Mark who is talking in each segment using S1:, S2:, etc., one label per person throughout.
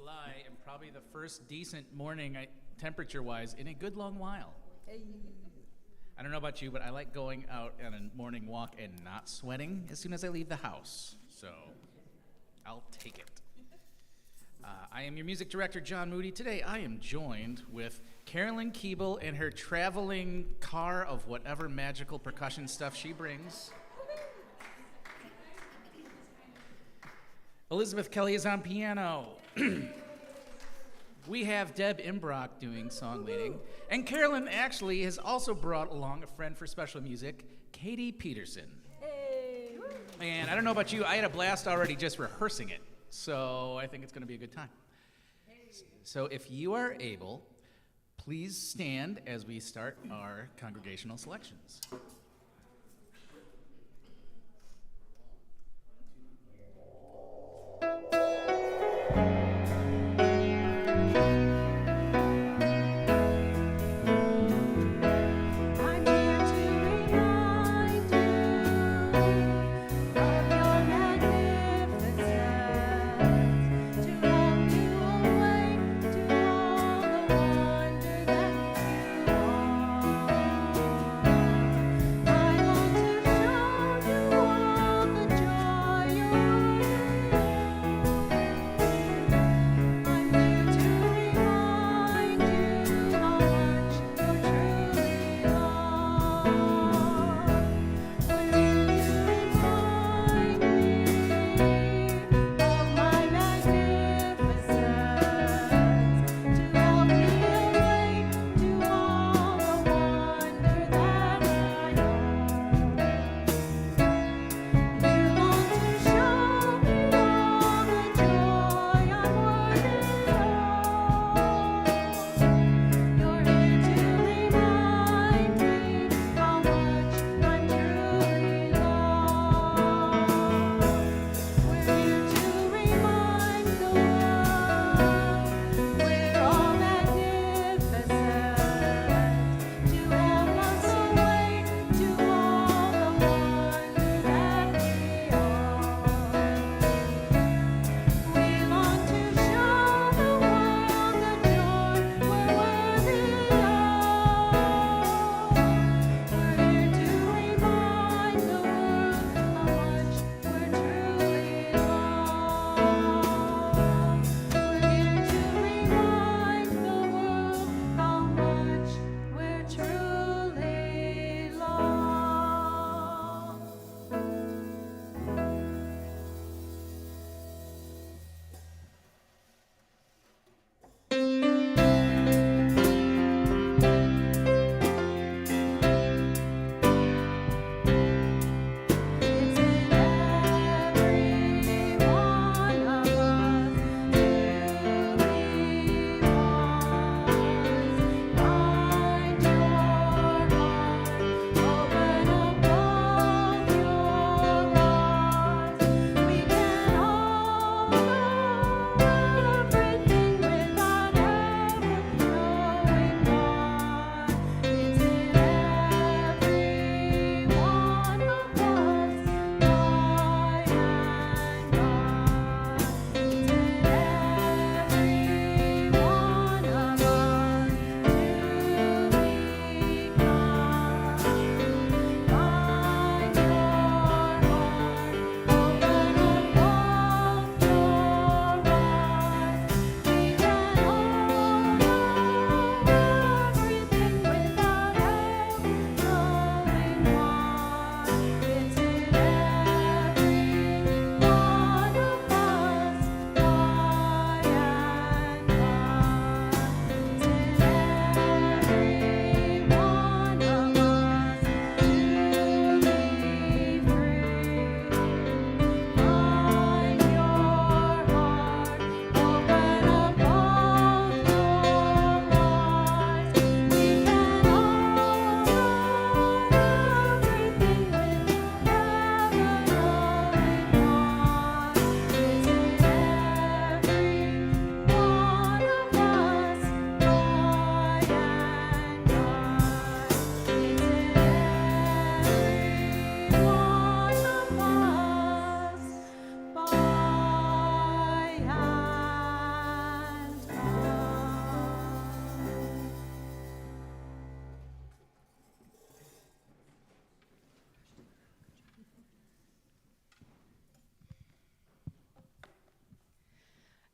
S1: July and probably the first decent morning temperature-wise in a good long while.
S2: Hey.
S1: I don't know about you, but I like going out on a morning walk and not sweating as soon as I leave the house. So I'll take it. I am your music director, John Moody. Today I am joined with Carolyn Keeble and her traveling car of whatever magical percussion stuff she brings. Elizabeth Kelly is on piano. We have Deb Imbrock doing song leading. And Carolyn actually has also brought along a friend for special music, Katie Peterson.
S2: Hey.
S1: And I don't know about you, I had a blast already just rehearsing it. So I think it's going to be a good time. So if you are able, please stand as we start our congregational selections.
S3: To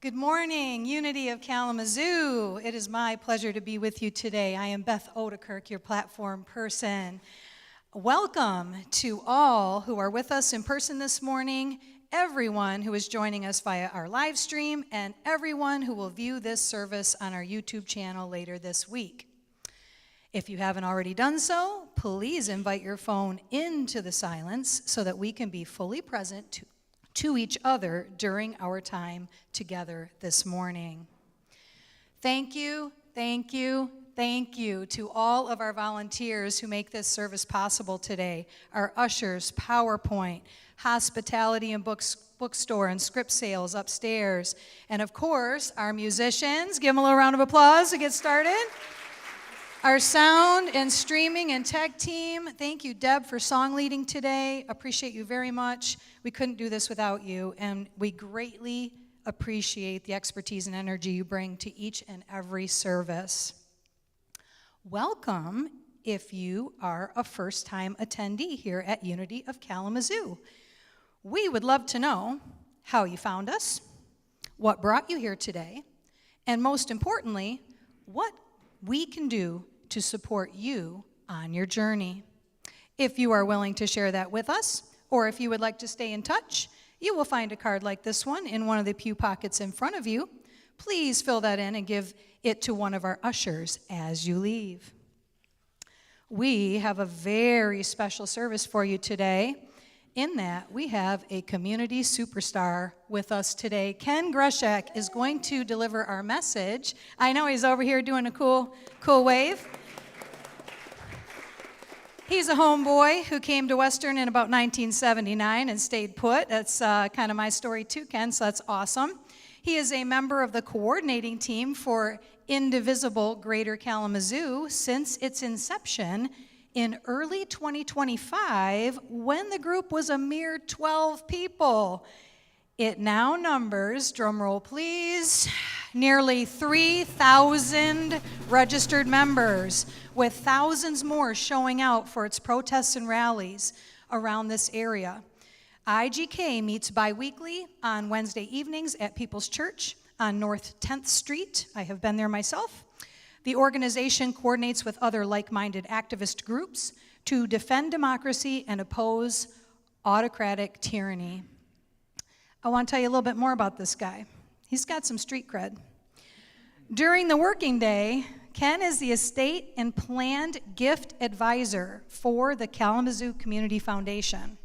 S2: Good morning, Unity of Kalamazoo. It is my pleasure to be with you today. I am Beth Odekirk, your platform person. Welcome to all who are with us in person this morning, everyone who is joining us via our live stream, and everyone who will view this service on our YouTube channel later this week. If you haven't already done so, please invite your phone into the silence so that we can be fully present to each other during our time together this morning. Thank you, thank you, thank you to all of our volunteers who make this service possible today. Our ushers, PowerPoint, hospitality and bookstore and script sales upstairs. And of course, our musicians. Give them a little round of applause to get started. Our sound and streaming and tech team, thank you, Deb, for song leading today. Appreciate you very much. We couldn't do this without you, and we greatly appreciate the expertise and energy you bring to each and every service. Welcome if you are a first-time attendee here at Unity of Kalamazoo. We would love to know how you found us, what brought you here today, and most importantly, what we can do to support you on your journey. If you are willing to share that with us, or if you would like to stay in touch, you will find a card like this one in one of the pew pockets in front of you. Please fill that in and give it to one of our ushers as you leave. We have a very special service for you today, in that we have a community superstar with us today. Ken Greshek is going to deliver our message. I know he's over here doing a cool wave. He's a homeboy who came to Western in about 1979 and stayed put. That's kind of my story too, Ken, so that's awesome. He is a member of the coordinating team for Indivisible Greater Kalamazoo since its inception in early 2025, when the group was a mere 12 people. It now numbers, drumroll please, nearly 3,000 registered members, with thousands more showing out for its protests and rallies around this area. IGK meets bi-weekly on Wednesday evenings at People's Church on North 10th Street. I have been there myself. The organization coordinates with other like-minded activist groups to defend democracy and oppose autocratic tyranny. I want to tell you a little bit more about this guy. He's got some street cred. During the working day, Ken is the estate and planned gift advisor for the Kalamazoo Community Foundation.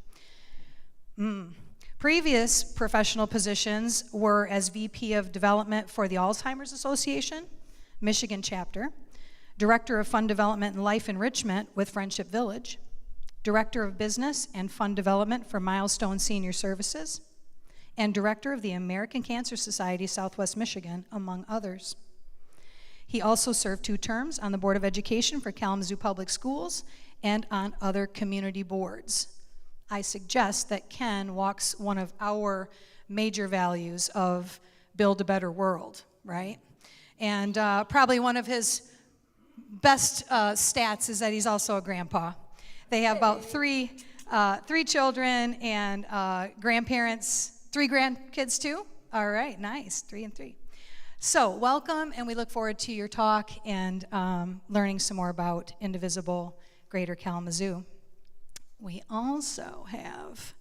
S2: Previous professional positions were as VP of Development for the Alzheimer's Association, Michigan chapter, Director of Fund Development and Life Enrichment with Friendship Village, Director of Business and Fund Development for Milestone Senior Services, and Director of the American Cancer Society Southwest Michigan, among others. He also served 2 terms on the Board of Education for Kalamazoo Public Schools and on other community boards. I suggest that Ken walks one of our major values of build a better world, right? And probably one of his best stats is that he's also a grandpa. They have about three children and grandparents, 3 grandkids too? All right, nice, 3 and 3. So welcome, and we look forward to your talk and learning some more about Indivisible Greater Kalamazoo. We also have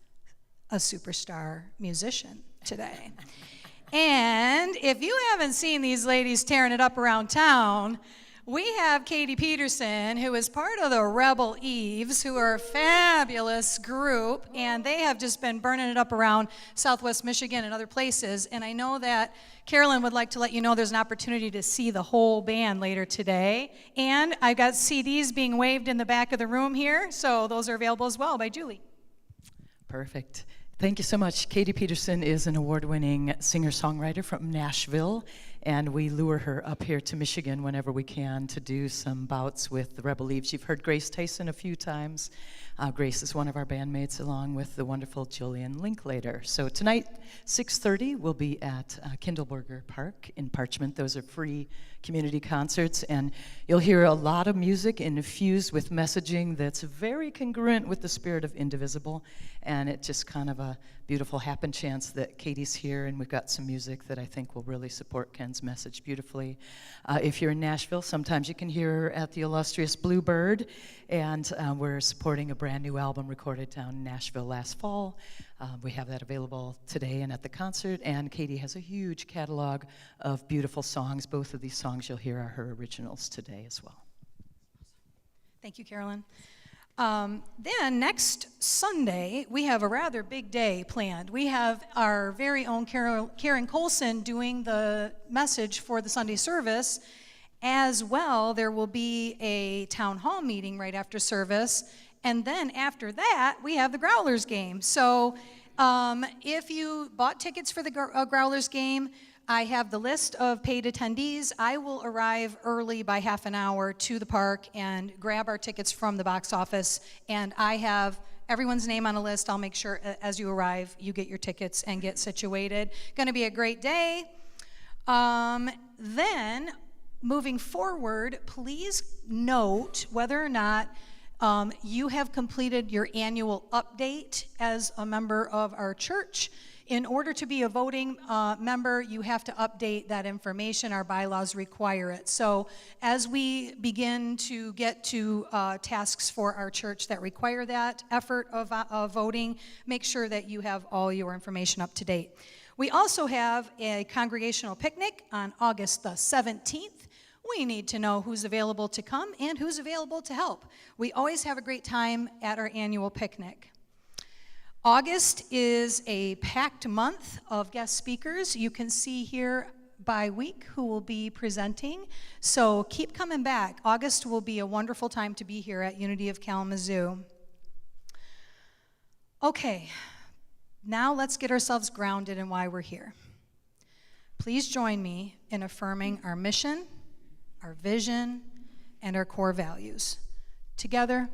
S2: a superstar musician today. And if you haven't seen these ladies tearing it up around town, we have Katie Peterson, who is part of the Rebel Eves, who are a fabulous group, and they have just been burning it up around Southwest Michigan and other places. And I know that Carolyn would like to let you know there's an opportunity to see the whole band later today. And I've got CDs being waved in the back of the room here, so those are available as well by Julie.
S3: Perfect. Thank you so much. Katie Peterson is an award-winning singer-songwriter from Nashville, and we lure her up here to Michigan whenever we can to do some bouts with the Rebel Eves. You've heard Grace Tyson a few times. Grace is one of our bandmates, along with the wonderful Jillian Linklater. So tonight, 6:30, we'll be at Kindleberger Park in Parchment. Those are free community concerts, and you'll hear a lot of music infused with messaging that's very congruent with the spirit of Indivisible, and it just kind of a beautiful happen chance that Katie's here, and we've got some music that I think will really support Ken's message beautifully. If you're in Nashville, sometimes you can hear her at the illustrious Bluebird, and we're supporting a brand new album recorded down in Nashville last fall. We have that available today and at the concert, and Katie has a huge catalog of beautiful songs. Both of these songs you'll hear are her originals today as well.
S2: Thank you, Carolyn. Then next Sunday, we have a rather big day planned. We have our very own Karen Colson doing the message for the Sunday service. As well, there will be a town hall meeting right after service. And then after that, we have the Growlers game. So if you bought tickets for the Growlers game, I have the list of paid attendees. I will arrive early by half an hour to the park and grab our tickets from the box office. And I have everyone's name on a list. I'll make sure as you arrive, you get your tickets and get situated. Going to be a great day. Then, moving forward, please note whether or not you have completed your annual update as a member of our church. In order to be a voting member, you have to update that information. Our bylaws require it. So as we begin to get to tasks for our church that require that effort of voting, make sure that you have all your information up to date. We also have a congregational picnic on August the 17th. We need to know who's available to come and who's available to help. We always have a great time at our annual picnic. August is a packed month of guest speakers. You can see here by week who will be presenting. So keep coming back. August will be a wonderful time to be here at Unity of Kalamazoo. Okay, now let's get ourselves grounded in why we're here. Please join me in affirming our mission, our vision, and our core values. Together,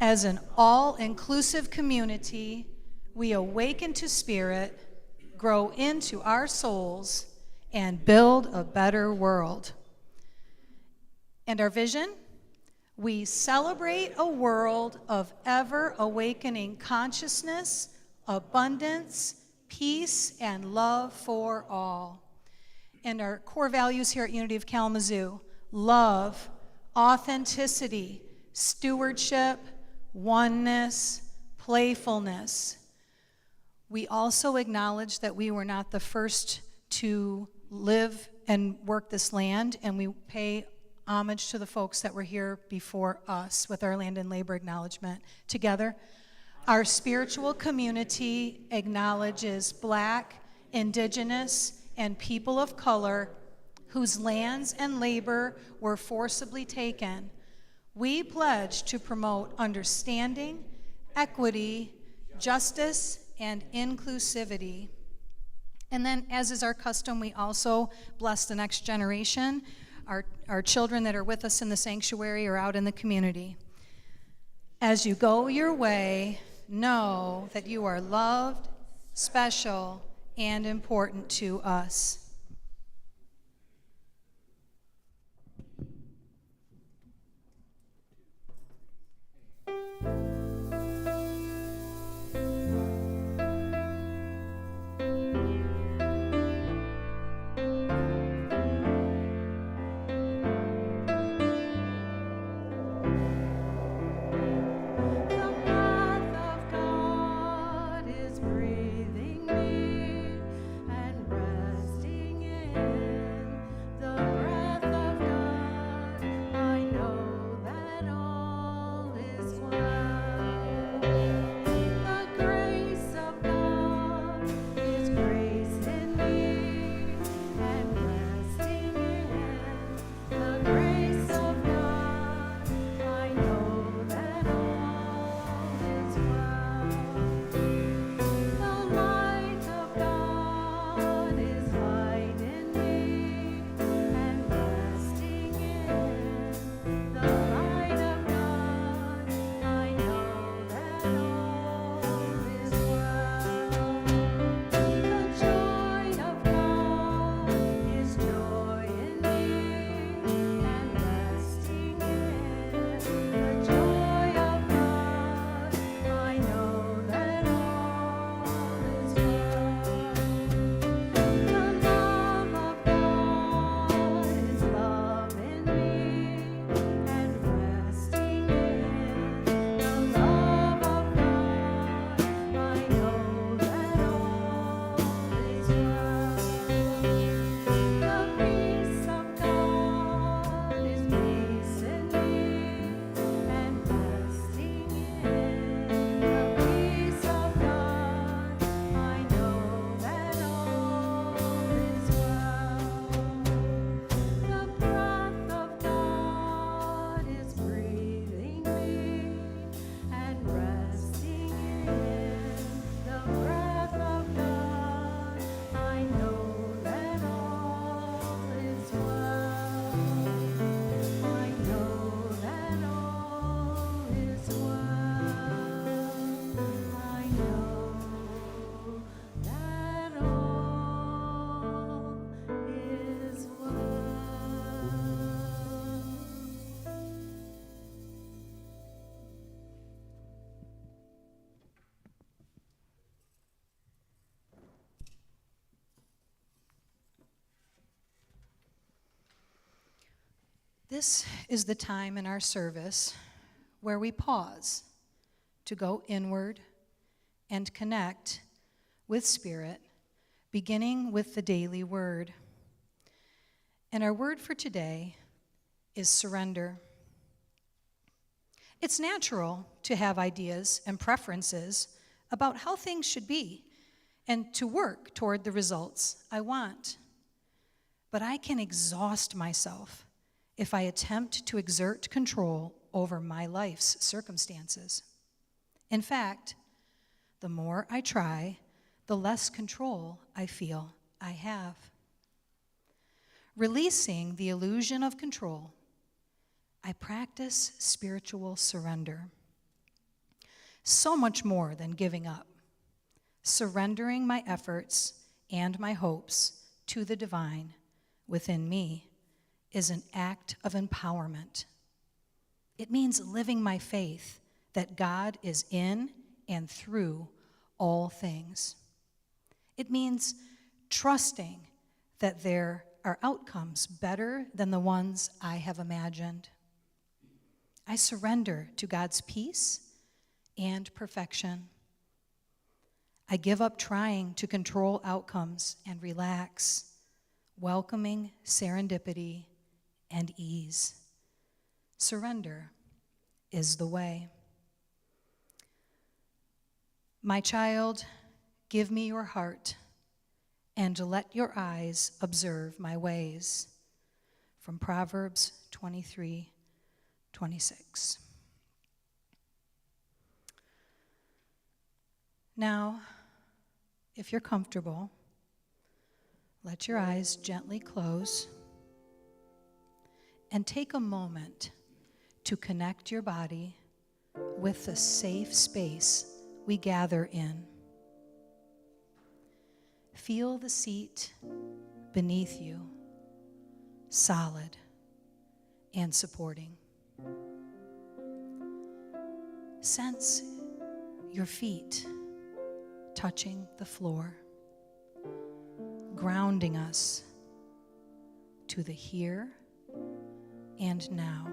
S2: as an all-inclusive community, we awaken to spirit, grow into our souls, and build a better world. And our vision? We celebrate a world of ever-awakening consciousness, abundance, peace, and love for all. And our core values here at Unity of Kalamazoo: love, authenticity, stewardship, oneness, playfulness. We also acknowledge that we were not the first to live and work this land, and we pay homage to the folks that were here before us with our land and labor acknowledgement. Together, our spiritual community acknowledges Black, Indigenous, and people of color whose lands and labor were forcibly taken. We pledge to promote understanding, equity, justice, and inclusivity. And then, as is our custom, we also bless the next generation, our children that are with us in the sanctuary or out in the community. As you go your way, know that you are loved, special, and important to us. This is the time in our service where we pause to go inward and connect with Spirit, beginning with the daily word. And our word for today is surrender. It's natural to have ideas and preferences about how things should be and to work toward the results I want. But I can exhaust myself if I attempt to exert control over my life's circumstances. In fact, the more I try, the less control I feel I have. Releasing the illusion of control, I practice spiritual surrender. So much more than giving up. Surrendering my efforts and my hopes to the divine within me is an act of empowerment. It means living my faith that God is in and through all things. It means trusting that there are outcomes better than the ones I have imagined. I surrender to God's peace and perfection. I give up trying to control outcomes and relax, welcoming serendipity and ease. Surrender is the way. My child, give me your heart, and let your eyes observe my ways. From Proverbs 23:26. Now, if you're comfortable, let your eyes gently close and take a moment to connect your body with the safe space we gather in. Feel the seat beneath you, solid and supporting. Sense your feet touching the floor, grounding us to the here and now.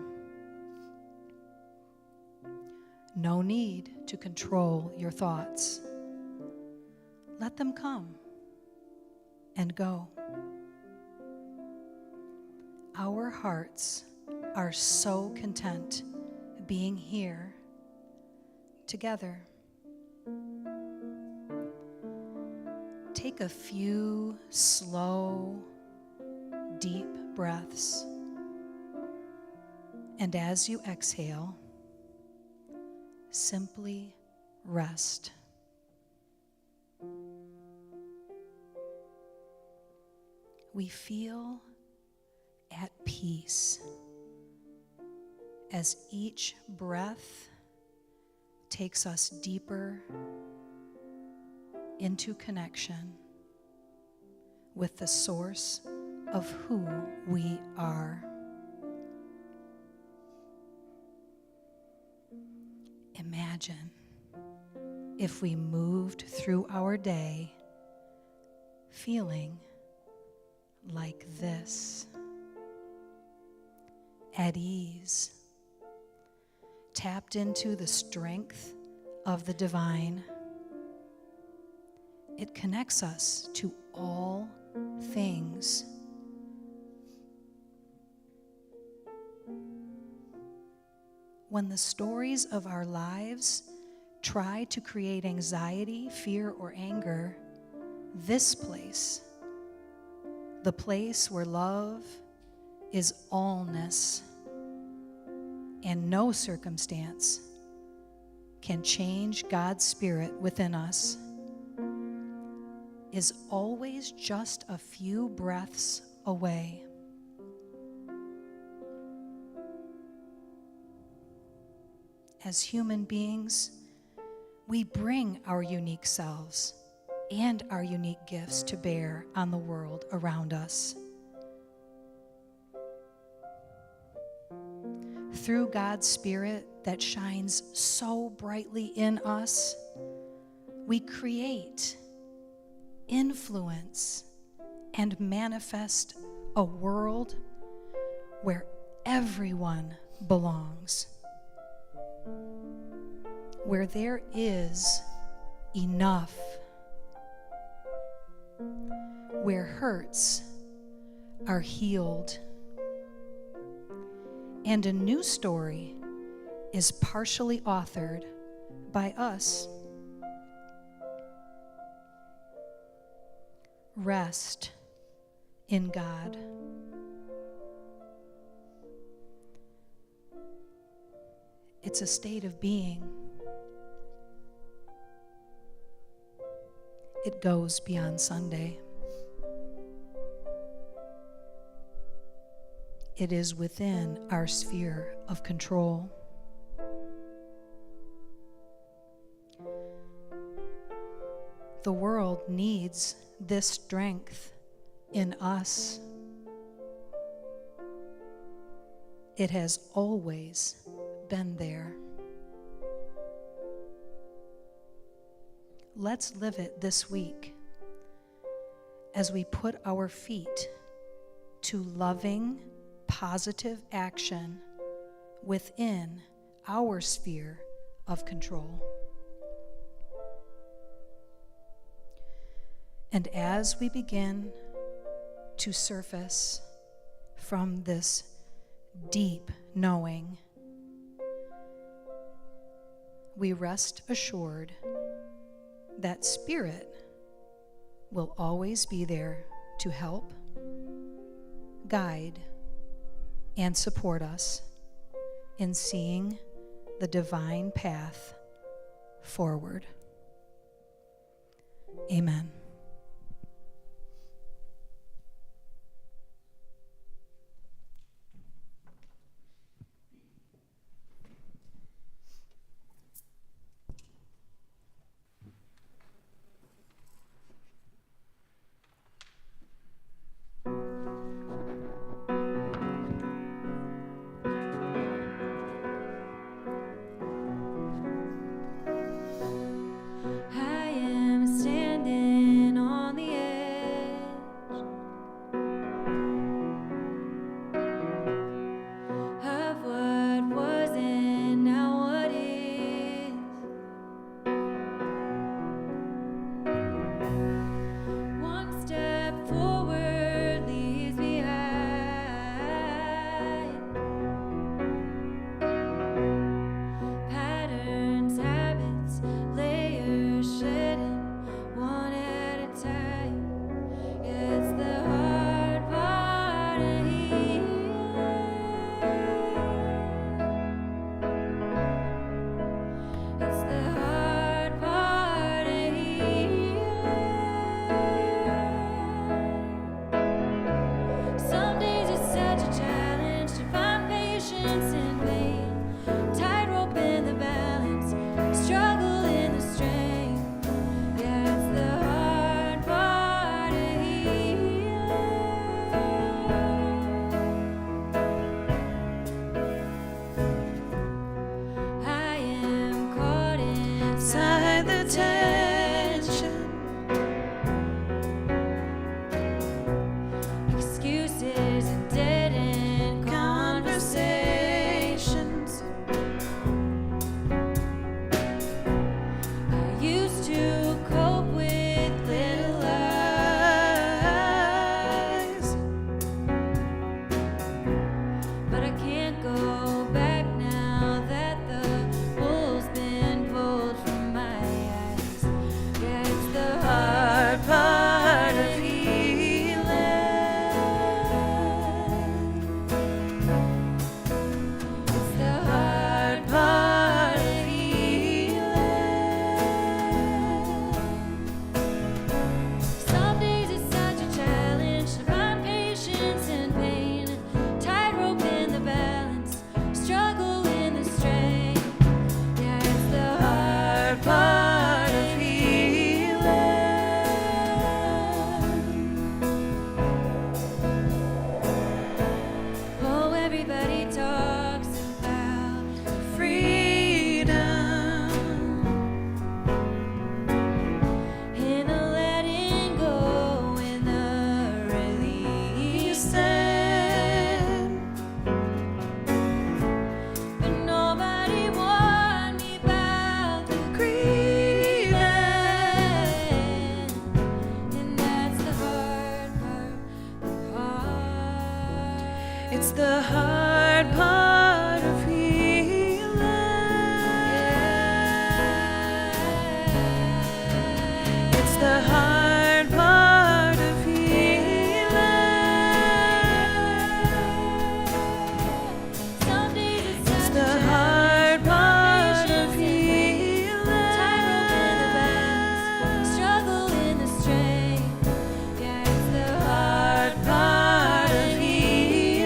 S2: No need to control your thoughts. Let them come and go. Our hearts are so content being here together. Take a few slow, deep breaths, and as you exhale, simply rest. We feel at peace as each breath takes us deeper into connection with the source of who we are. Imagine if we moved through our day feeling like this, at ease, tapped into the strength of the divine. It connects us to all things. When the stories of our lives try to create anxiety, fear, or anger, this place, the place where love is allness, and no circumstance can change God's Spirit within us, is always just a few breaths away. As human beings, we bring our unique selves and our unique gifts to bear on the world around us. Through God's Spirit that shines so brightly in us, we create, influence, and manifest a world where everyone belongs. Where there is enough. Where hurts are healed. And a new story is partially authored by us. Rest in God. It's a state of being. It goes beyond Sunday. It is within our sphere of control. The world needs this strength in us. It has always been there. Let's live it this week as we put our feet to loving, positive action within our sphere of control. And as we begin to surface from this deep knowing, we rest assured that Spirit will always be there to help, guide, and support us in seeing the divine path forward. Amen.
S4: I am standing It's the hard part of healing. It's the hard part of healing. It's the hard part of healing. Struggle in the strength. Yeah, it's the hard part of healing.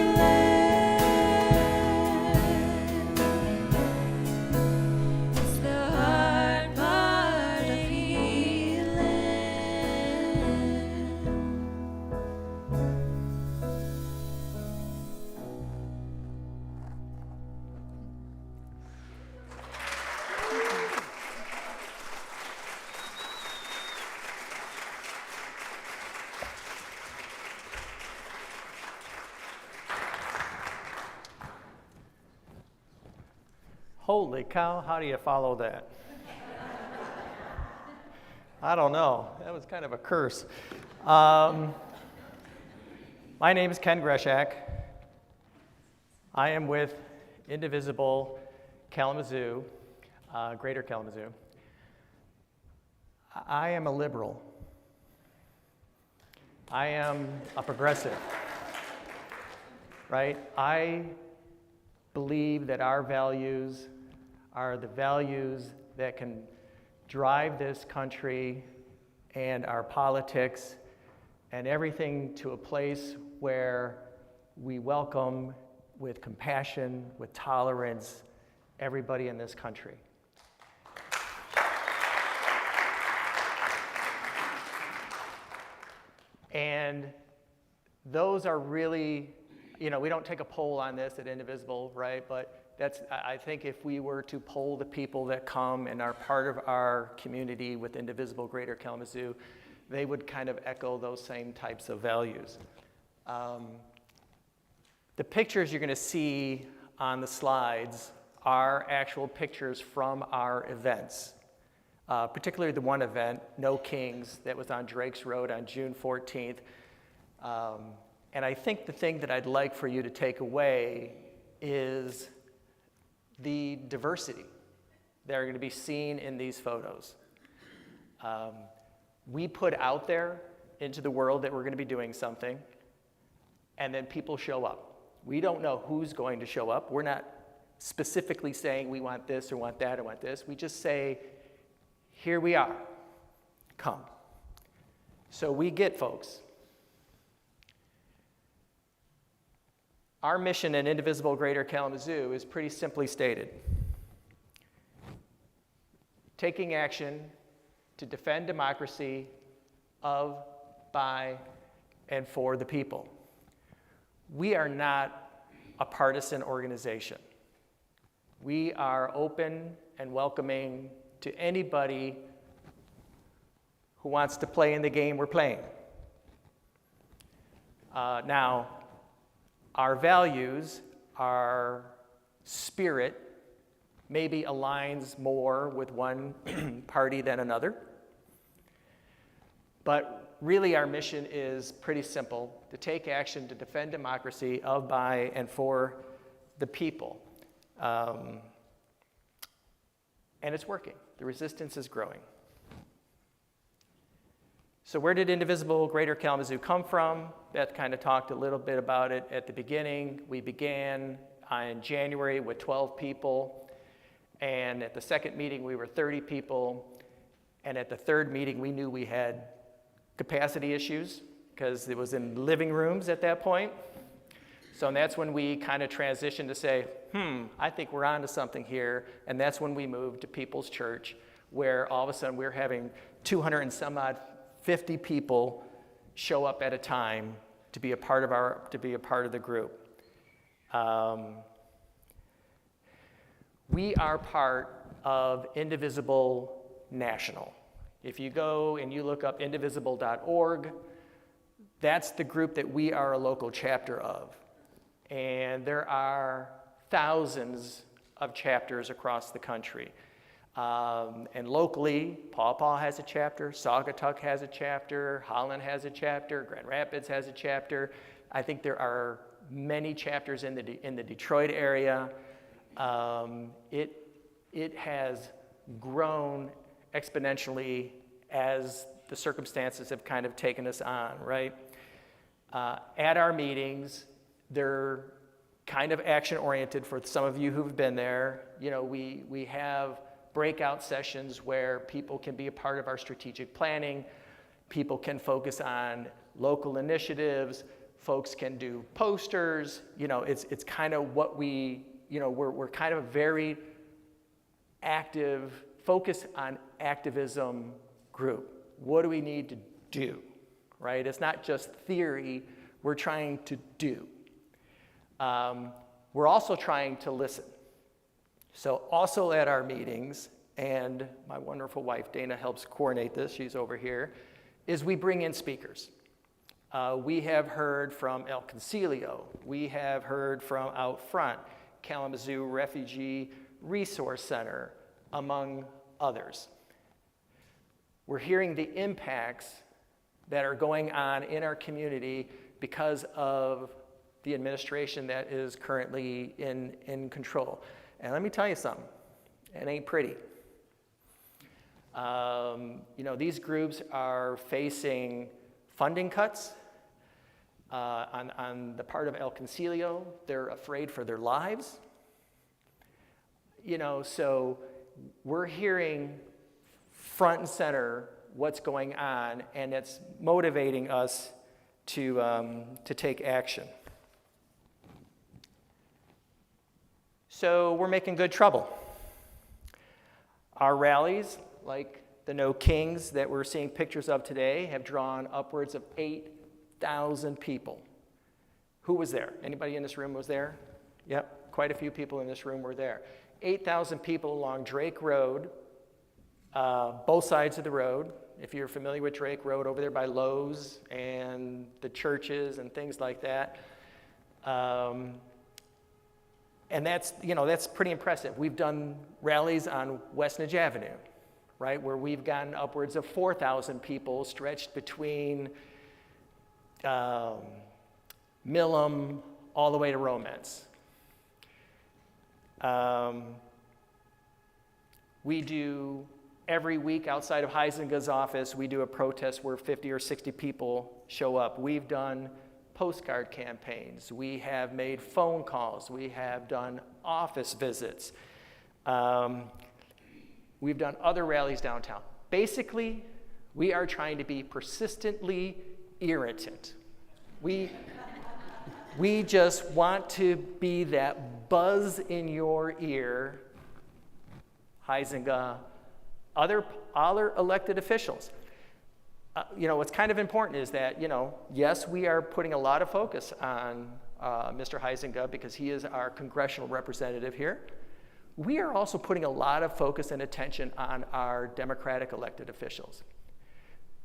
S4: It's the hard part of healing.
S5: Holy cow, how do you follow that? I don't know. That was kind of a curse. My name is Ken Greshak. I am with Indivisible Kalamazoo, Greater Kalamazoo. I am a liberal. I am a progressive, right? I believe that our values are the values that can drive this country and our politics and everything to a place where we welcome with compassion, with tolerance, everybody in this country. And those are really, we don't take a poll on this at Indivisible, right? But I think if we were to poll the people that come and are part of our community with Indivisible Greater Kalamazoo, they would kind of echo those same types of values. The pictures you're going to see on the slides are actual pictures from our events, particularly the one event, No Kings, that was on Drake's Road on June 14th. And I think the thing that I'd like for you to take away is the diversity that are going to be seen in these photos. We put out there into the world that we're going to be doing something, and then people show up. We don't know who's going to show up. We're not specifically saying we want this or want that or want this. We just say, here we are, come. So we get folks. Our mission in Indivisible Greater Kalamazoo is pretty simply stated. Taking action to defend democracy of, by, and for the people. We are not a partisan organization. We are open and welcoming to anybody who wants to play in the game we're playing. Now, our values, our spirit, maybe aligns more with one party than another. But really our mission is pretty simple, to take action to defend democracy of, by, and for the people. And it's working. The resistance is growing. So where did Indivisible Greater Kalamazoo come from? Beth kind of talked a little bit about it at the beginning. We began in January with 12 people. And at the second meeting, we were 30 people. And at the third meeting, we knew we had capacity issues because it was in living rooms at that point. So that's when we kind of transitioned to say, I think we're onto something here. And that's when we moved to People's Church, where all of a sudden we're having 200 and some odd 50 people show up at a time to be a part of the group. We are part of Indivisible National. If you go and you look up indivisible.org, that's the group that we are a local chapter of. And there are thousands of chapters across the country. And locally, Paw Paw has a chapter, Saugatuck has a chapter, Holland has a chapter, Grand Rapids has a chapter. I think there are many chapters in the Detroit area. It has grown exponentially as the circumstances have kind of taken us on, right? At our meetings, they're kind of action-oriented for some of you who've been there. You know, we have breakout sessions where people can be a part of our strategic planning. People can focus on local initiatives. Folks can do posters. You know, it's kind of what we're kind of a very active, focus on activism group. What do we need to do, right? It's not just theory. We're trying to do. We're also trying to listen. So also at our meetings, and my wonderful wife Dana helps coordinate this, she's over here, is we bring in speakers. We have heard from El Concilio. We have heard from out front, Kalamazoo Refugee Resource Center, among others. We're hearing the impacts that are going on in our community because of the administration that is currently in control. And let me tell you something, it ain't pretty. You know, these groups are facing funding cuts on the part of El Concilio. They're afraid for their lives. You know, so we're hearing front and center what's going on, and it's motivating us to take action. So we're making good trouble. Our rallies, like the No Kings that we're seeing pictures of today, have drawn upwards of 8,000 people. Who was there? Anybody in this room was there? Yep, quite a few people in this room were there. 8,000 people along Drake Road, both sides of the road. If you're familiar with Drake Road, over there by Lowe's and the churches and things like that. And that's pretty impressive. We've done rallies on Westnedge Avenue, right, where we've gotten upwards of 4,000 people stretched between Millam all the way to Romance. We do, every week outside of Huizenga's office, we do a protest where 50 or 60 people show up. We've done postcard campaigns. We have made phone calls. We have done office visits. We've done other rallies downtown. Basically, we are trying to be persistently irritant. We just want to be that buzz in your ear, Huizenga, other elected officials. You know, what's kind of important is that, you know, yes, we are putting a lot of focus on Mr. Huizenga because he is our congressional representative here. We are also putting a lot of focus and attention on our Democratic elected officials.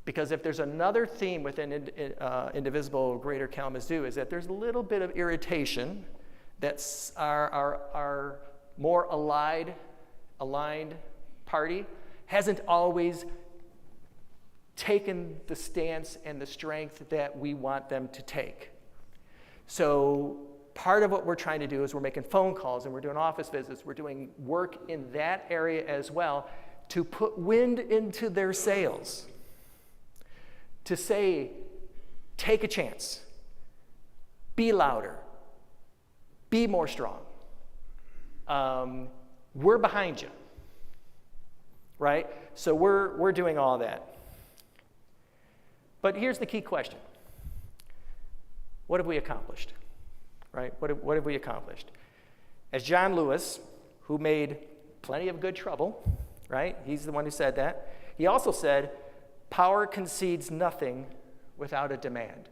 S5: Because if there's another theme within Indivisible Greater Kalamazoo is that there's a little bit of irritation that our more aligned party hasn't always taken the stance and the strength that we want them to take. So part of what we're trying to do is we're making phone calls and we're doing office visits. We're doing work in that area as well to put wind into their sails, to say, take a chance, be louder, be more strong. We're behind you, right? So we're doing all that. But here's the key question. What have we accomplished, right? What have we accomplished? As John Lewis, who made plenty of good trouble, right? He's the one who said that. He also said, power concedes nothing without a demand.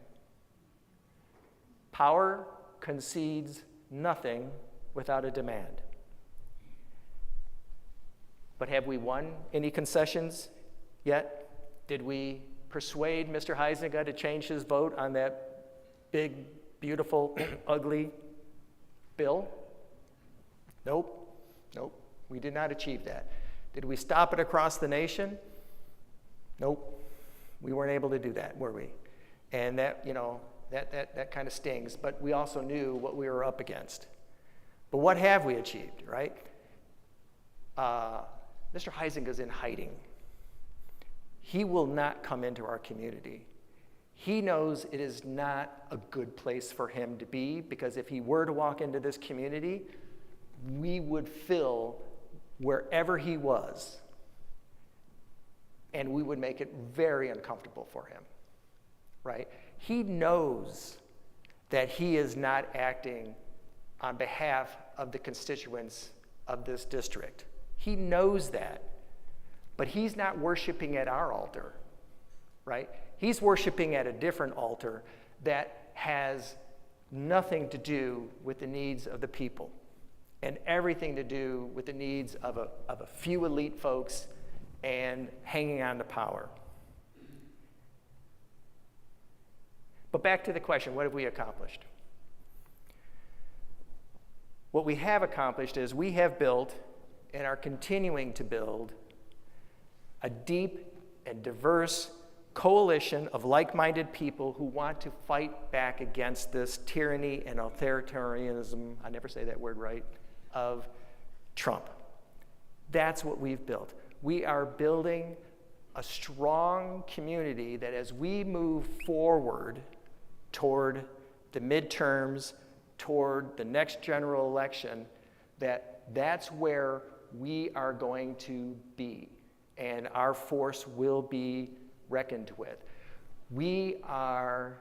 S5: Power concedes nothing without a demand. But have we won any concessions yet? Did we persuade Mr. Huizenga to change his vote on that big, beautiful, ugly bill? Nope. We did not achieve that. Did we stop it across the nation? Nope. We weren't able to do that, were we? And that, you know, that kind of stings, but we also knew what we were up against. But what have we achieved, right? Mr. Huizinga's in hiding. He will not come into our community. He knows it is not a good place for him to be, because if he were to walk into this community, we would fill wherever he was, and we would make it very uncomfortable for him, right? He knows that he is not acting on behalf of the constituents of this district. He knows that, but he's not worshiping at our altar, right? He's worshiping at a different altar that has nothing to do with the needs of the people and everything to do with the needs of a few elite folks and hanging on to power. But back to the question, what have we accomplished? What we have accomplished is we have built and are continuing to build a deep and diverse coalition of like-minded people who want to fight back against this tyranny and authoritarianism, I never say that word right, of Trump. That's what we've built. We are building a strong community that as we move forward toward the midterms, toward the next general election, that's where we are going to be, and our force will be reckoned with. We are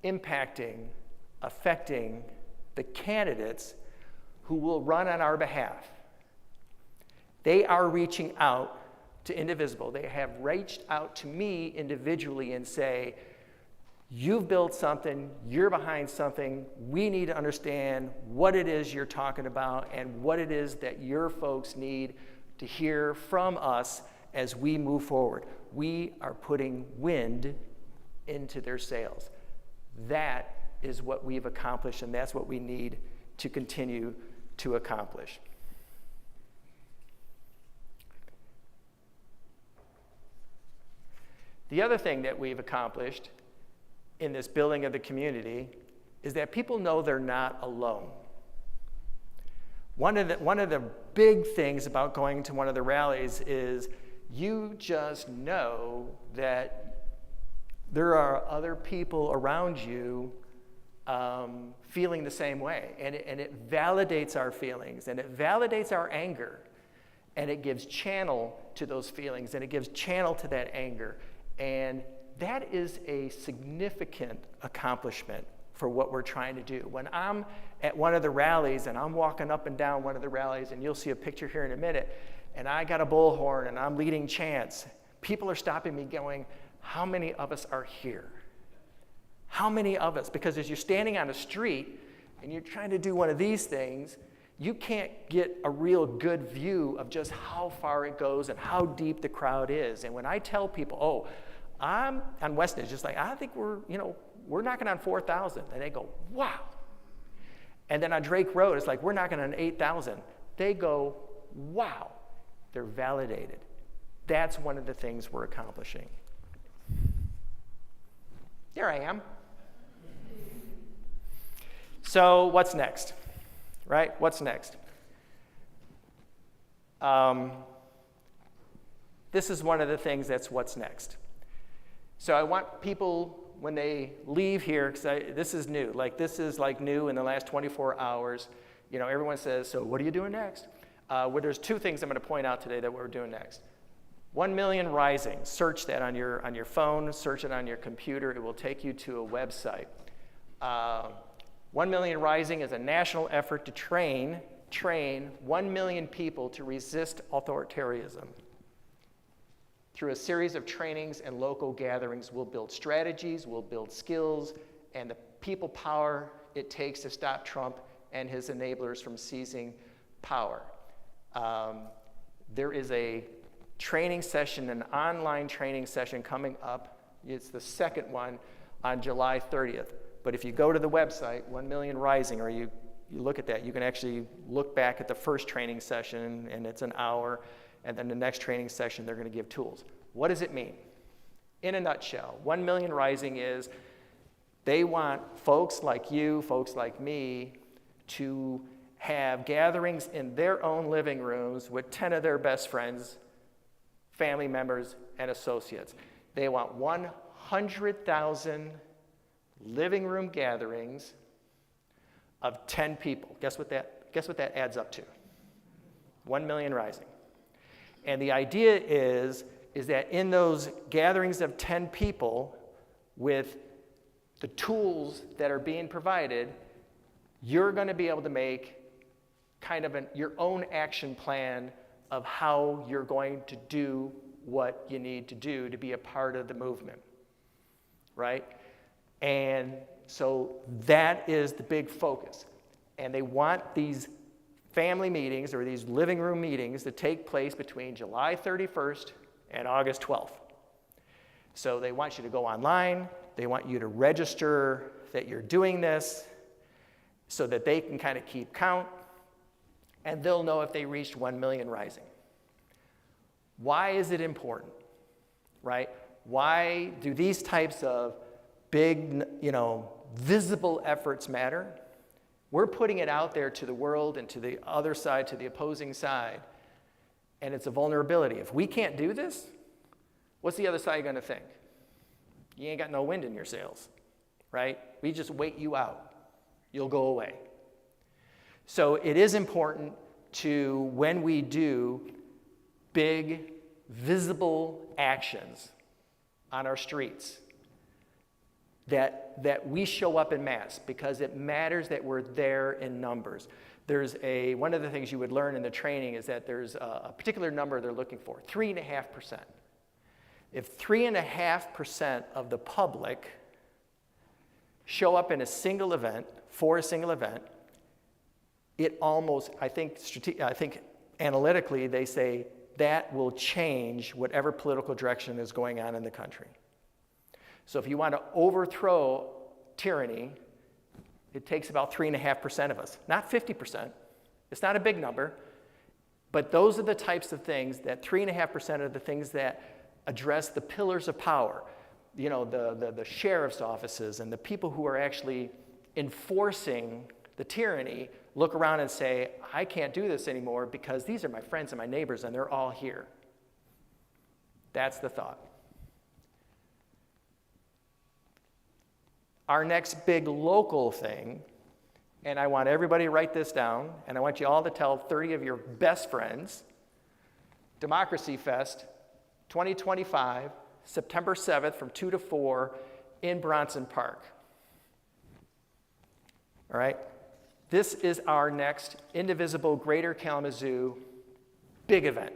S5: impacting, affecting the candidates who will run on our behalf. They are reaching out to Indivisible. They have reached out to me individually and say, you've built something, you're behind something, we need to understand what it is you're talking about and what it is that your folks need to hear from us as we move forward. We are putting wind into their sails. That is what we've accomplished, and that's what we need to continue to accomplish. The other thing that we've accomplished in this building of the community is that people know they're not alone. One of the big things about going to one of the rallies is you just know that there are other people around you feeling the same way. And it validates our feelings, and it validates our anger, and it gives channel to those feelings, and it gives channel to that anger. And that is a significant accomplishment for what we're trying to do. When I'm at one of the rallies and I'm walking up and down one of the rallies, and you'll see a picture here in a minute, and I got a bullhorn and I'm leading chants, people are stopping me going, how many of us are here? How many of us? Because as you're standing on a street and you're trying to do one of these things, you can't get a real good view of just how far it goes and how deep the crowd is. And when I tell people, oh, I'm on Weston, it's just like, I think we're knocking on 4,000. And they go, wow. And then on Drake Road, it's like, we're knocking on 8,000. They go, wow. They're validated. That's one of the things we're accomplishing. Here I am. So what's next, right? What's next? This is one of the things that's what's next. So I want people, when they leave here, because this is new. Like, this is like new in the last 24 hours. You know, everyone says, so what are you doing next? Well, there's two things I'm going to point out today that we're doing next. 1 Million Rising. Search that on your phone. Search it on your computer. It will take you to a website. 1 Million Rising is a national effort to train 1 million people to resist authoritarianism. Through a series of trainings and local gatherings, we'll build strategies, we'll build skills, and the people power it takes to stop Trump and his enablers from seizing power. There is a training session, an online training session coming up. It's the second one on July 30th. But if you go to the website, 1 Million Rising, or you look at that, you can actually look back at the first training session, and it's an hour. And then the next training session, they're going to give tools. What does it mean? In a nutshell, 1 Million Rising is they want folks like you, folks like me, to have gatherings in their own living rooms with 10 of their best friends, family members, and associates. They want 100,000 living room gatherings of 10 people. Guess what that adds up to? 1 Million Rising. And the idea is that in those gatherings of 10 people, with the tools that are being provided, you're going to be able to make kind of your own action plan of how you're going to do what you need to do to be a part of the movement, right? And so that is the big focus. And they want these family meetings or these living room meetings to take place between July 31st and August 12th. So they want you to go online. They want you to register that you're doing this so that they can kind of keep count, and they'll know if they reached 1 million rising. Why is it important, right? Why do these types of big, visible efforts matter? We're putting it out there to the world and to the other side, to the opposing side, and it's a vulnerability. If we can't do this, what's the other side going to think? You ain't got no wind in your sails, right? We just wait you out. You'll go away. So it is important to, when we do big, visible actions on our streets, that we show up in mass, because it matters that we're there in numbers. One of the things you would learn in the training is that there's a particular number they're looking for, 3.5%. If 3.5% of the public show up in a single event, for a single event, it almost, I think analytically, they say that will change whatever political direction is going on in the country. So if you want to overthrow tyranny, it takes about 3.5% of us, not 50%. It's not a big number, but those are the types of things that 3.5% of the things that address the pillars of power, the sheriff's offices and the people who are actually enforcing the tyranny look around and say, I can't do this anymore because these are my friends and my neighbors and they're all here. That's the thought. Our next big local thing, and I want everybody to write this down, and I want you all to tell 30 of your best friends, Democracy Fest 2025, September 7th from 2 to 4 in Bronson Park. All right? This is our next Indivisible Greater Kalamazoo big event.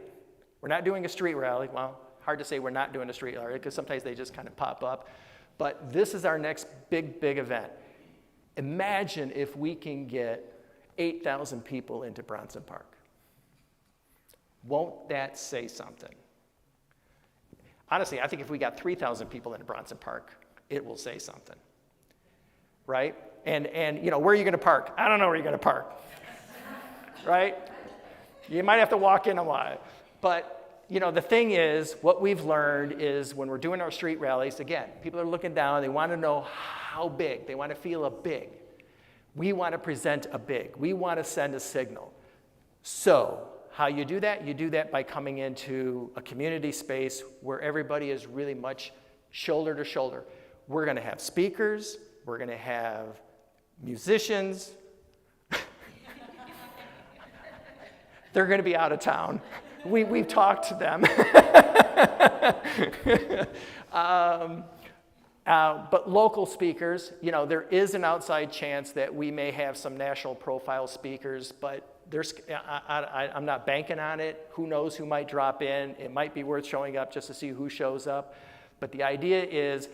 S5: We're not doing a street rally. Well, hard to say we're not doing a street rally because sometimes they just kind of pop up. But this is our next big event. Imagine if we can get 8,000 people into Bronson Park. Won't that say something? Honestly, I think if we got 3,000 people into Bronson Park, it will say something, right? And where are you going to park? I don't know where you're going to park, right? You might have to walk in a while. But, the thing is, what we've learned is when we're doing our street rallies, again, people are looking down, they want to know how big, they want to feel a big. We want to present a big. We want to send a signal. So, how you do that? You do that by coming into a community space where everybody is really much shoulder to shoulder. We're going to have speakers. We're going to have musicians. They're going to be out of town. We've talked to them. But local speakers, there is an outside chance that we may have some national profile speakers, but I'm not banking on it. Who knows who might drop in? It might be worth showing up just to see who shows up. But the idea is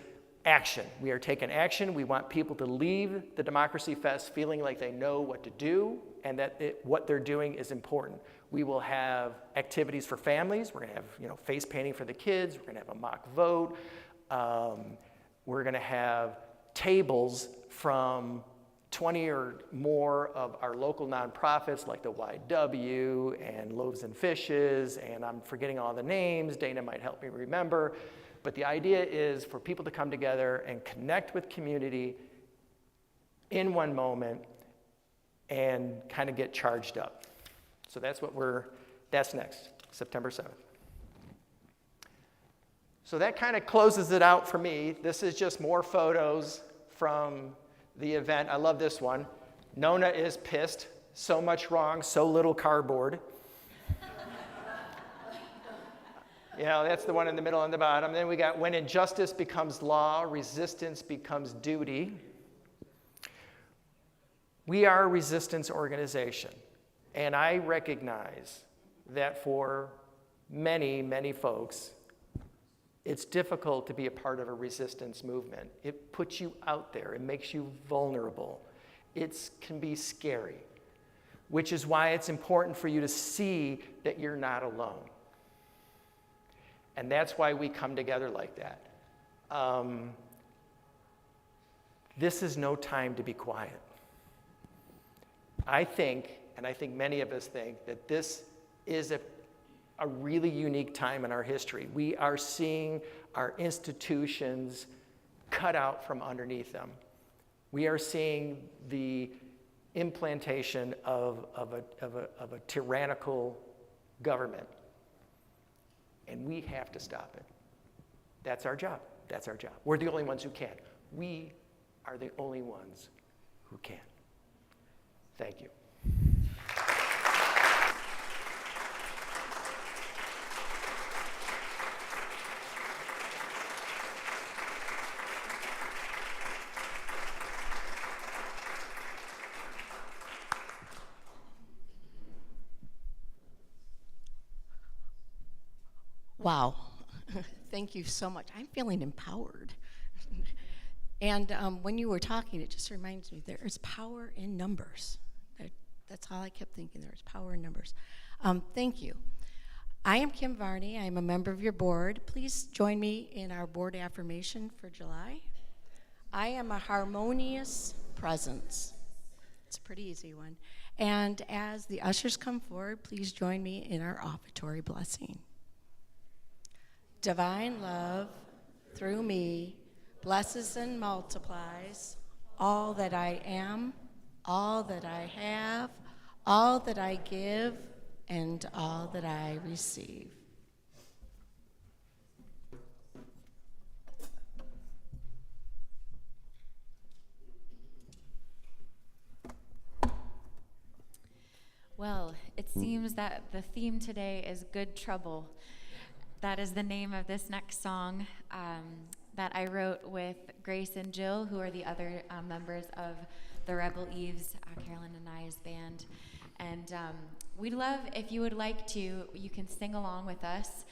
S5: action. We are taking action. We want people to leave the Democracy Fest feeling like they know what to do and that what they're doing is important. We will have activities for families. We're going to have face painting for the kids. We're going to have a mock vote. We're going to have tables from 20 or more of our local nonprofits like the YW and Loaves and Fishes, and I'm forgetting all the names. Dana might help me remember. But the idea is for people to come together and connect with community in one moment and kind of get charged up. So that's next, September 7th. So that kind of closes it out for me. This is just more photos from the event. I love this one. Nona is pissed. So much wrong, so little cardboard. That's the one in the middle and the bottom. Then we got when injustice becomes law, resistance becomes duty. We are a resistance organization, and I recognize that for many, many folks, it's difficult to be a part of a resistance movement. It puts you out there. It makes you vulnerable. It can be scary, which is why it's important for you to see that you're not alone. And that's why we come together like that. This is no time to be quiet. I think, and I think many of us think, that this is a really unique time in our history. We are seeing our institutions cut out from underneath them. We are seeing the implantation of a tyrannical government. And we have to stop it. That's our job. That's our job. We're the only ones who can. We are the only ones who can. Thank you.
S6: Wow. Thank you so much. I'm feeling empowered. And when you were talking, it just reminds me there is power in numbers. That's all I kept thinking. There is power in numbers. Thank you. I am Kim Varney. I am a member of your board. Please join me in our board affirmation for July. I am a harmonious presence. It's a pretty easy one. And as the ushers come forward, please join me in our offertory blessing. Divine love, through me, blesses and multiplies all that I am, all that I have, all that I give, and all that I receive.
S4: Well, it seems that the theme today is good trouble. That is the name of this next song that I wrote with Grace and Jill, who are the other members of the Rebel Eves, Carolyn and I's band. And we'd love, if you would like to, you can sing along with us.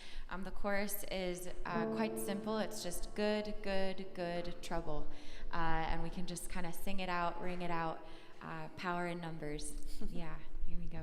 S4: The chorus is quite simple. It's just good, good, good trouble. And we can just kind of sing it out, ring it out, power in numbers. Yeah, here we go.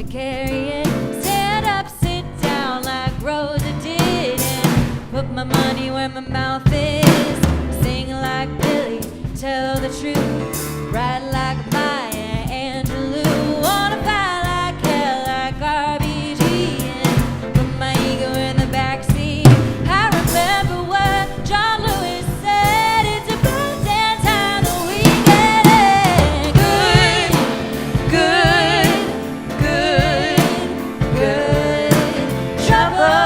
S4: Carry it, stand up, sit down like Rosa did, and put my money where my mouth is. Sing like Billy, tell the truth, ride like Maya Angelou, wanna fly like hell like RBG, and put my ego in the backseat. I remember what John Lewis said, it's about damn time that we get it. Good, good, good trouble.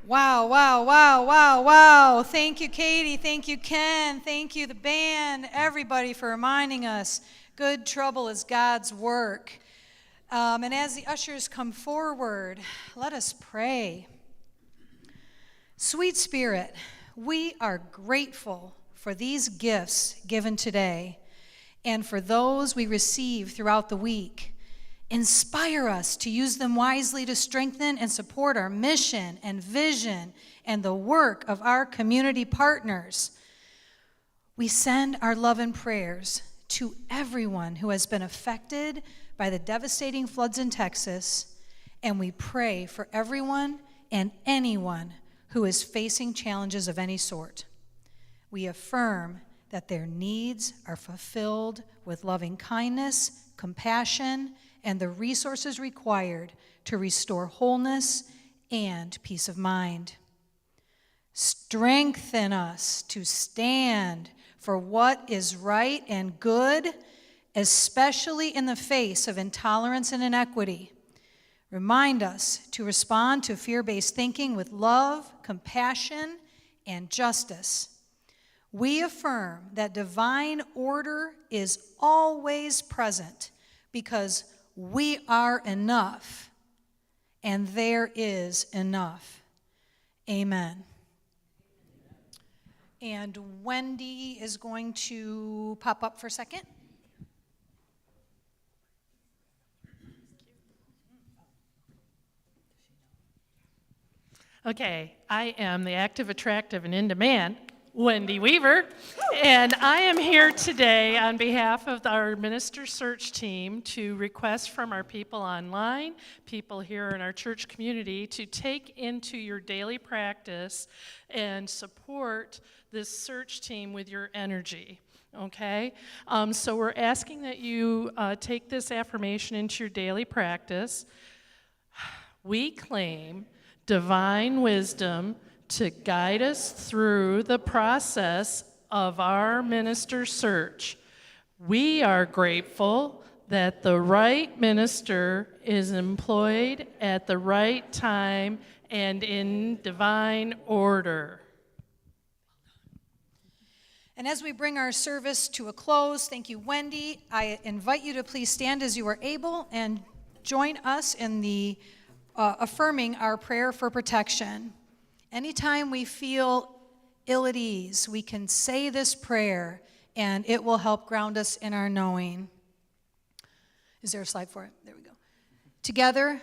S2: Wow, wow, wow, wow, wow. Thank you, Katie. Thank you, Ken. Thank you, the band, everybody, for reminding us good trouble is God's work. And as the ushers come forward, let us pray. Sweet Spirit, we are grateful for these gifts given today and for those we receive throughout the week. Inspire us to use them wisely to strengthen and support our mission and vision and the work of our community partners. We send our love and prayers to everyone who has been affected by the devastating floods in Texas, and we pray for everyone and anyone who is facing challenges of any sort. We affirm that their needs are fulfilled with loving kindness, compassion, and the resources required to restore wholeness and peace of mind. Strengthen us to stand for what is right and good, especially in the face of intolerance and inequity. Remind us to respond to fear-based thinking with love, compassion, and justice. We affirm that divine order is always present because we are enough, and there is enough. Amen. And Wendy is going to pop up for a second.
S7: Okay, I am the active, attractive, and in-demand Wendy Weaver, and I am here today on behalf of our minister search team to request from our people online, people here in our church community, to take into your daily practice and support this search team with your energy. Okay, so we're asking that you take this affirmation into your daily practice. We claim divine wisdom to guide us through the process of our minister search. We are grateful that the right minister is employed at the right time and in divine order.
S2: And as we bring our service to a close, thank you, Wendy. I invite you to please stand as you are able and join us in the affirming our prayer for protection. Anytime we feel ill at ease, we can say this prayer, and it will help ground us in our knowing. Is there a slide for it? There we go. Together,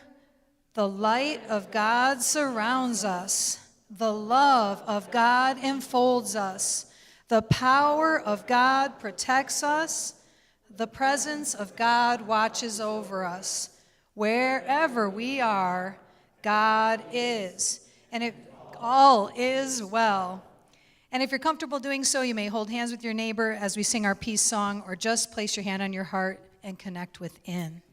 S2: the light of God surrounds us. The love of God enfolds us. The power of God protects us. The presence of God watches over us. Wherever we are, God is. And if all is well. And if you're comfortable doing so, you may hold hands with your neighbor as we sing our peace song, or just place your hand on your heart and connect within.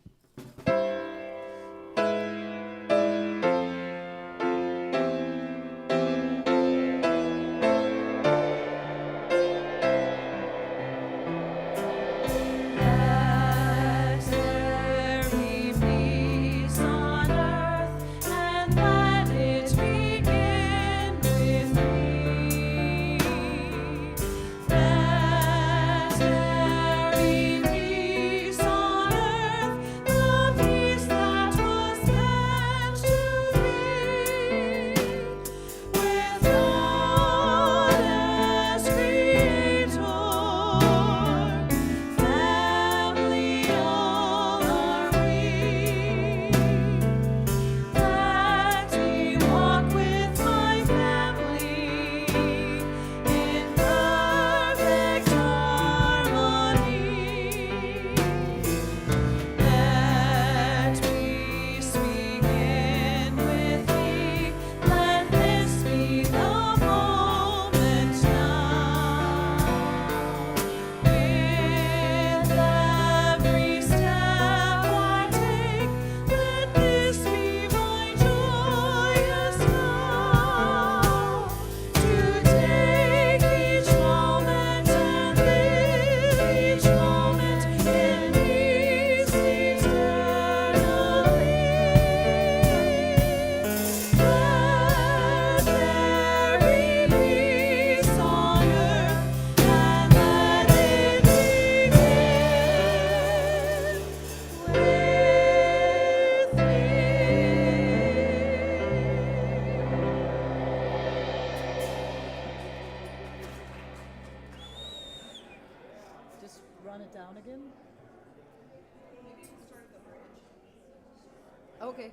S8: run it down again? Okay.